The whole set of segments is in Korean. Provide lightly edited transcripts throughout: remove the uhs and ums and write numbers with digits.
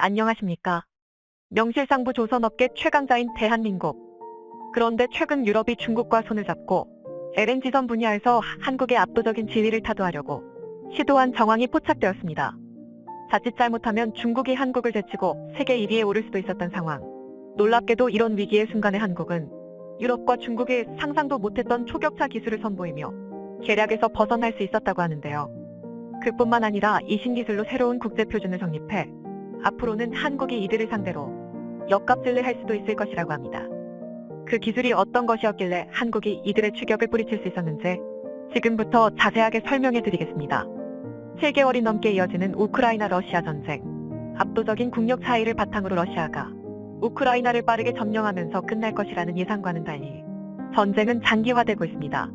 안녕하십니까. 명실상부 조선업계 최강자인 대한민국. 그런데 최근 유럽이 중국과 손을 잡고 LNG선 분야에서 한국의 압도적인 지위를 타도하려고 시도한 정황이 포착되었습니다. 자칫 잘못하면 중국이 한국을 제치고 세계 1위에 오를 수도 있었던 상황. 놀랍게도 이런 위기의 순간에 한국은 유럽과 중국이 상상도 못했던 초격차 기술을 선보이며 계략에서 벗어날 수 있었다고 하는데요. 그뿐만 아니라 이 신기술로 새로운 국제표준을 정립해 앞으로는 한국이 이들을 상대로 역갑질을 할 수도 있을 것이라고 합니다. 그 기술이 어떤 것이었길래 한국이 이들의 추격을 뿌리칠 수 있었는지 지금부터 자세하게 설명해 드리겠습니다. 7개월이 넘게 이어지는 우크라이나 러시아 전쟁. 압도적인 국력 차이를 바탕으로 러시아가 우크라이나를 빠르게 점령하면서 끝날 것이라는 예상과는 달리 전쟁은 장기화되고 있습니다.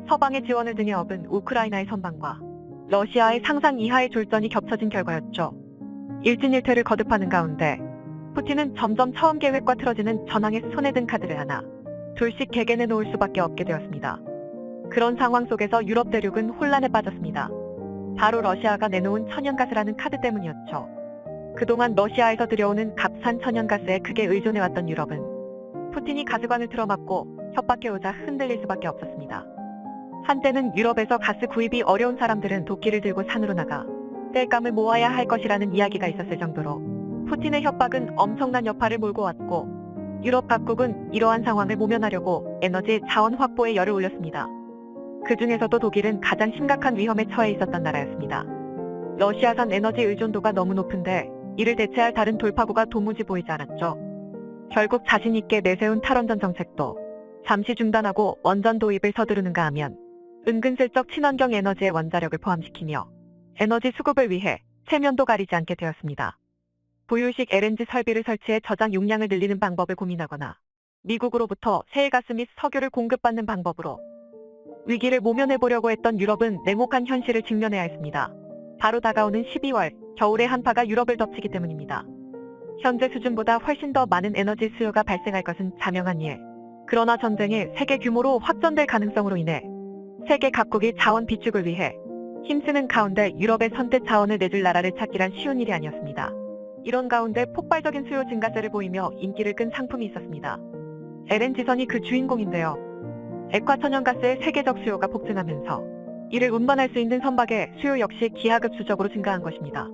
서방의 지원을 등에 업은 우크라이나의 선방과 러시아의 상상 이하의 졸전이 겹쳐진 결과였죠. 일진일퇴를 거듭하는 가운데 푸틴은 점점 처음 계획과 틀어지는 전황에 손에 든 카드를 하나 둘씩 개개내 놓을 수밖에 없게 되었습니다. 그런 상황 속에서 유럽 대륙은 혼란에 빠졌습니다. 바로 러시아가 내놓은 천연가스라는 카드 때문이었죠. 그동안 러시아에서 들여오는 값싼 천연가스에 크게 의존해왔던 유럽은 푸틴이 가스관을 틀어막고 협박해오자 흔들릴 수밖에 없었습니다. 한때는 유럽에서 가스 구입이 어려운 사람들은 도끼를 들고 산으로 나가 땔감을 모아야 할 것이라는 이야기가 있었을 정도로 푸틴의 협박은 엄청난 여파를 몰고 왔고 유럽 각국은 이러한 상황을 모면하려고 에너지 자원 확보에 열을 올렸습니다. 그 중에서도 독일은 가장 심각한 위험에 처해 있었던 나라였습니다. 러시아산 에너지 의존도가 너무 높은데 이를 대체할 다른 돌파구가 도무지 보이지 않았죠. 결국 자신 있게 내세운 탈원전 정책도 잠시 중단하고 원전 도입을 서두르는가 하면 은근슬쩍 친환경 에너지의 원자력을 포함시키며 에너지 수급을 위해 체면도 가리지 않게 되었습니다. 보유식 LNG 설비를 설치해 저장 용량을 늘리는 방법을 고민하거나 미국으로부터 셰일가스 및 석유를 공급받는 방법으로 위기를 모면해보려고 했던 유럽은 냉혹한 현실을 직면해야 했습니다. 바로 다가오는 12월, 겨울의 한파가 유럽을 덮치기 때문입니다. 현재 수준보다 훨씬 더 많은 에너지 수요가 발생할 것은 자명한 일. 그러나 전쟁이 세계 규모로 확전될 가능성으로 인해 세계 각국이 자원 비축을 위해 힘쓰는 가운데 유럽의 선뜻 자원을 내줄 나라를 찾기란 쉬운 일이 아니었습니다. 이런 가운데 폭발적인 수요 증가세를 보이며 인기를 끈 상품이 있었습니다. LNG선이 그 주인공인데요. 액화천연가스의 세계적 수요가 폭증하면서 이를 운반할 수 있는 선박의 수요 역시 기하급수적으로 증가한 것입니다.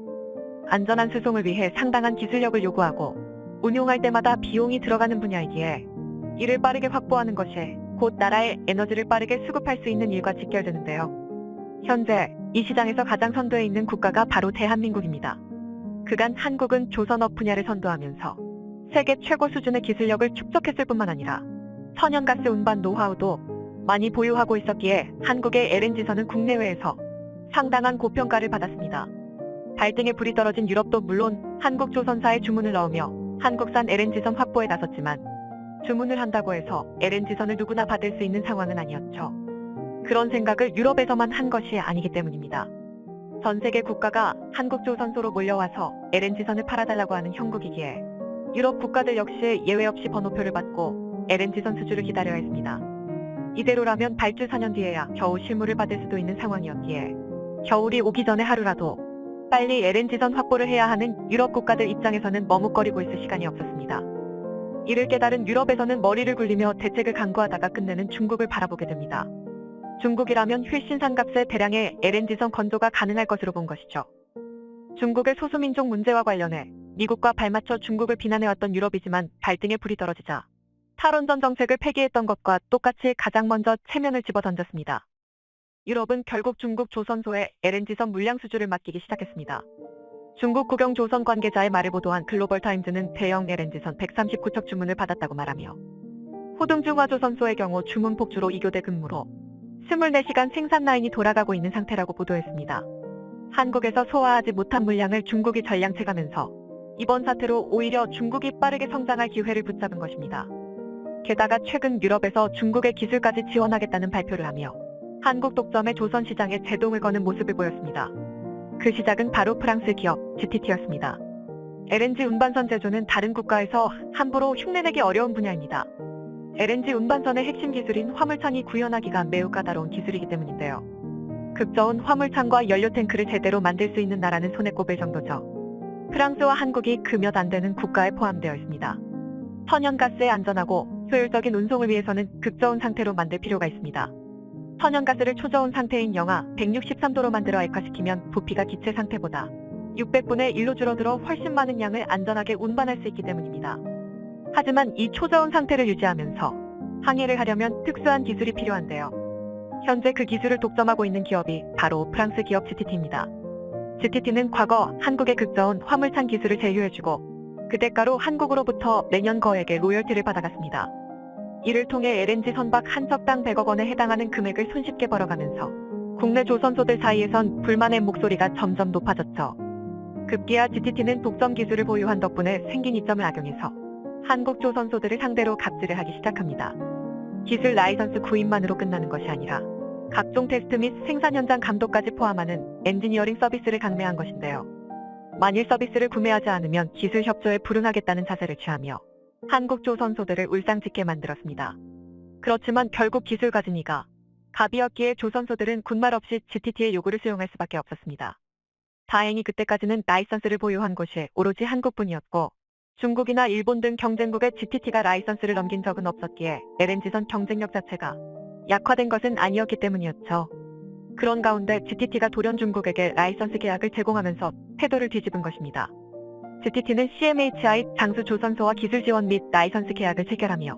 안전한 수송을 위해 상당한 기술력을 요구하고 운용할 때마다 비용이 들어가는 분야이기에 이를 빠르게 확보하는 것이 곧 나라의 에너지를 빠르게 수급할 수 있는 일과 직결되는데요. 현재 이 시장에서 가장 선두에 있는 국가가 바로 대한민국입니다. 그간 한국은 조선업 분야를 선도하면서 세계 최고 수준의 기술력을 축적했을 뿐만 아니라 천연가스 운반 노하우도 많이 보유하고 있었기에 한국의 LNG선은 국내외에서 상당한 고평가를 받았습니다. 발등에 불이 떨어진 유럽도 물론 한국 조선사에 주문을 넣으며 한국산 LNG선 확보에 나섰지만 주문을 한다고 해서 LNG선을 누구나 받을 수 있는 상황은 아니었죠. 그런 생각을 유럽에서만 한 것이 아니기 때문입니다. 전 세계 국가가 한국 조선소로 몰려와서 LNG선을 팔아달라고 하는 형국이기에 유럽 국가들 역시 예외 없이 번호표를 받고 LNG선 수주를 기다려야 했습니다. 이대로라면 발주 4년 뒤에야 겨우 실무를 받을 수도 있는 상황이었기에 겨울이 오기 전에 하루라도 빨리 LNG선 확보를 해야 하는 유럽 국가들 입장에서는 머뭇거리고 있을 시간이 없었습니다. 이를 깨달은 유럽에서는 머리를 굴리며 대책을 강구하다가 끝내는 중국을 바라보게 됩니다. 중국이라면 휠신산값에 대량의 LNG선 건조가 가능할 것으로 본 것이죠. 중국의 소수민족 문제와 관련해 미국과 발맞춰 중국을 비난해왔던 유럽이지만 발등에 불이 떨어지자 탈원전 정책을 폐기했던 것과 똑같이 가장 먼저 체면을 집어던졌습니다. 유럽은 결국 중국 조선소에 LNG선 물량 수주를 맡기기 시작했습니다. 중국 국영 조선 관계자의 말을 보도한 글로벌타임즈는 대형 LNG선 139척 주문을 받았다고 말하며 호동중화조선소의 경우 주문 폭주로 2교대 근무로 24시간 생산 라인이 돌아가고 있는 상태라고 보도했습니다. 한국에서 소화하지 못한 물량을 중국이 전량채가면서 이번 사태로 오히려 중국이 빠르게 성장할 기회를 붙잡은 것입니다. 게다가 최근 유럽에서 중국의 기술까지 지원하겠다는 발표를 하며 한국 독점의 조선 시장에 제동을 거는 모습을 보였습니다. 그 시작은 바로 프랑스 기업 GTT였습니다. LNG 운반선 제조는 다른 국가에서 함부로 흉내내기 어려운 분야입니다. LNG 운반선의 핵심 기술인 화물창이 구현하기가 매우 까다로운 기술이기 때문인데요. 급저온 화물창과 연료탱크를 제대로 만들 수 있는 나라는 손에 꼽을 정도죠. 프랑스와 한국이 그 몇 안 되는 국가에 포함되어 있습니다. 천연가스의 안전하고 효율적인 운송을 위해서는 극저온 상태로 만들 필요가 있습니다. 천연가스를 초저온 상태인 영하 163도로 만들어 액화시키면 부피가 기체 상태보다 600분의 1로 줄어들어 훨씬 많은 양을 안전하게 운반할 수 있기 때문입니다. 하지만 이 초저온 상태를 유지하면서 항해를 하려면 특수한 기술이 필요한데요. 현재 그 기술을 독점하고 있는 기업이 바로 프랑스 기업 GTT입니다. GTT는 과거 한국의 극저온 화물창 기술을 제휴해주고 그 대가로 한국으로부터 매년 거액의 로열티를 받아갔습니다. 이를 통해 LNG 선박 한 척당 100억 원에 해당하는 금액을 손쉽게 벌어가면서 국내 조선소들 사이에선 불만의 목소리가 점점 높아졌죠. 급기야 GTT는 독점 기술을 보유한 덕분에 생긴 이점을 악용해서 한국 조선소들을 상대로 갑질을 하기 시작합니다. 기술 라이선스 구입만으로 끝나는 것이 아니라 각종 테스트 및 생산 현장 감독까지 포함하는 엔지니어링 서비스를 강매한 것인데요. 만일 서비스를 구매하지 않으면 기술 협조에 불응하겠다는 자세를 취하며 한국 조선소들을 울상짓게 만들었습니다. 그렇지만 결국 기술 가진 이가 갑이었기에 조선소들은 군말 없이 GTT의 요구를 수용할 수밖에 없었습니다. 다행히 그때까지는 라이선스를 보유한 곳이 오로지 한국뿐이었고 중국이나 일본 등 경쟁국에 GTT가 라이선스를 넘긴 적은 없었기에 LNG선 경쟁력 자체가 약화된 것은 아니었기 때문이었죠. 그런 가운데 GTT가 돌연 중국에게 라이선스 계약을 제공하면서 태도를 뒤집은 것입니다. GTT는 CMHI 장수 조선소와 기술 지원 및 라이선스 계약을 체결하며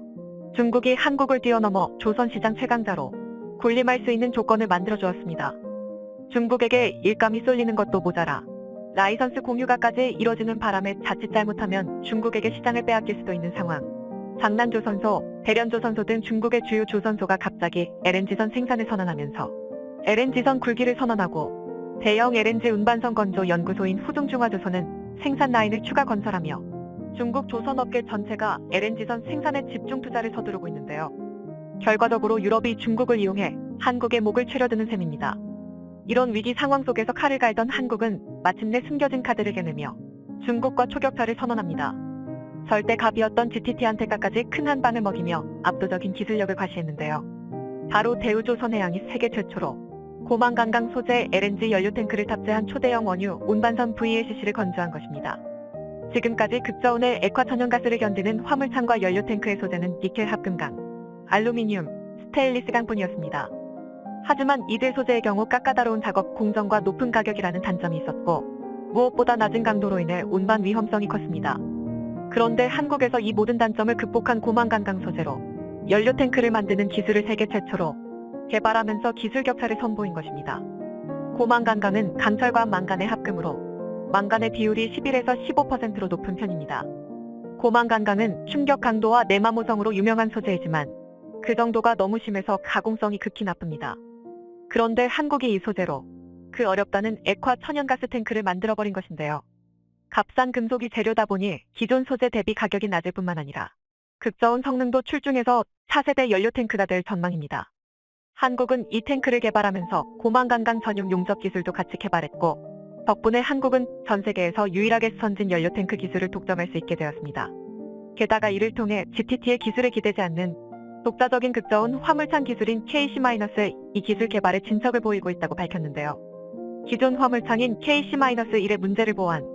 중국이 한국을 뛰어넘어 조선시장 최강자로 군림할 수 있는 조건을 만들어 주었습니다. 중국에게 일감이 쏠리는 것도 모자라 라이선스 공유가까지 이뤄지는 바람에 자칫 잘못하면 중국에게 시장을 빼앗길 수도 있는 상황. 장난조선소, 대련조선소 등 중국의 주요 조선소가 갑자기 LNG선 생산을 선언하면서 LNG선 굴기를 선언하고 대형 LNG 운반선 건조 연구소인 후중중화조선은 생산 라인을 추가 건설하며 중국 조선업계 전체가 LNG선 생산에 집중 투자를 서두르고 있는데요. 결과적으로 유럽이 중국을 이용해 한국의 목을 채려드는 셈입니다. 이런 위기 상황 속에서 칼을 갈던 한국은 마침내 숨겨진 카드를 겨누며 중국과 초격차를 선언합니다. 절대 갑이었던 GTT한테까지 큰 한 방을 먹이며 압도적인 기술력을 과시했는데요. 바로 대우조선해양이 세계 최초로 고만간강 소재 LNG 연료탱크를 탑재한 초대형 원유 운반선 VLCC를 건조한 것입니다. 지금까지 극저온의 액화천연가스를 견디는 화물창과 연료탱크의 소재는 니켈 합금강, 알루미늄, 스테인리스강뿐이었습니다. 하지만 이들 소재의 경우 까까다로운 작업 공정과 높은 가격이라는 단점이 있었고 무엇보다 낮은 강도로 인해 운반 위험성이 컸습니다. 그런데 한국에서 이 모든 단점을 극복한 고만간강 소재로 연료탱크를 만드는 기술을 세계 최초로 개발하면서 기술 격차를 선보인 것입니다. 고만간강은 강철과 망간의 합금으로 망간의 비율이 11에서 15%로 높은 편입니다. 고만간강은 충격 강도와 내마모성으로 유명한 소재이지만 그 정도가 너무 심해서 가공성이 극히 나쁩니다. 그런데 한국이 이 소재로 그 어렵다는 액화 천연가스 탱크를 만들어버린 것인데요. 값싼 금속이 재료다 보니 기존 소재 대비 가격이 낮을 뿐만 아니라 극저온 성능도 출중해서 차세대 연료탱크가 될 전망입니다. 한국은 이 탱크를 개발하면서 고만간강 전용 용접 기술도 같이 개발했고 덕분에 한국은 전 세계에서 유일하게 선진 연료탱크 기술을 독점할 수 있게 되었습니다. 게다가 이를 통해 GTT의 기술에 기대지 않는 독자적인 극저온 화물창 기술인 KC-이 기술 개발에 진척을 보이고 있다고 밝혔는데요. 기존 화물창인 KC-1의 문제를 보완,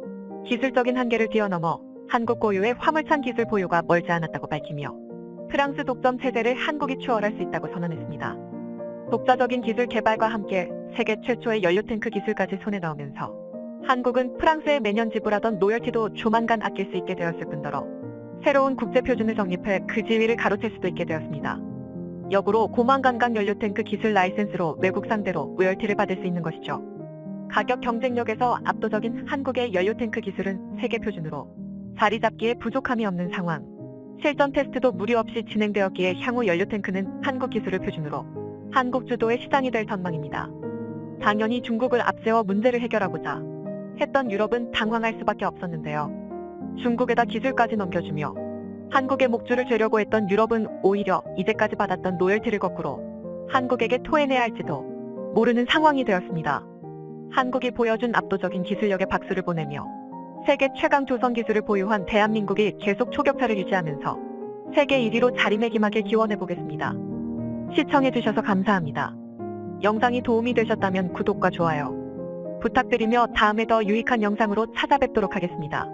기술적인 한계를 뛰어넘어 한국 고유의 화물창 기술 보유가 멀지 않았다고 밝히며 프랑스 독점 체제를 한국이 추월할 수 있다고 선언했습니다. 독자적인 기술 개발과 함께 세계 최초의 연료탱크 기술까지 손에 넣으면서 한국은 프랑스에 매년 지불하던 로열티도 조만간 아낄 수 있게 되었을 뿐더러 새로운 국제표준을 정립해 그 지위를 가로챌 수도 있게 되었습니다. 역으로 고만간강 연료탱크 기술 라이센스로 외국 상대로 로열티를 받을 수 있는 것이죠. 가격 경쟁력에서 압도적인 한국의 연료탱크 기술은 세계 표준으로 자리 잡기에 부족함이 없는 상황. 실전 테스트도 무리 없이 진행되었기에 향후 연료탱크는 한국 기술을 표준으로 한국 주도의 시장이 될 전망입니다. 당연히 중국을 앞세워 문제를 해결하고자 했던 유럽은 당황할 수밖에 없었는데요. 중국에다 기술까지 넘겨주며 한국의 목줄을 죄려고 했던 유럽은 오히려 이제까지 받았던 로열티를 거꾸로 한국에게 토해내야 할지도 모르는 상황이 되었습니다. 한국이 보여준 압도적인 기술력에 박수를 보내며 세계 최강 조선 기술을 보유한 대한민국이 계속 초격차를 유지하면서 세계 1위로 자리매김하길 기원해보겠습니다. 시청해주셔서 감사합니다. 영상이 도움이 되셨다면 구독과 좋아요 부탁드리며 다음에 더 유익한 영상으로 찾아뵙도록 하겠습니다.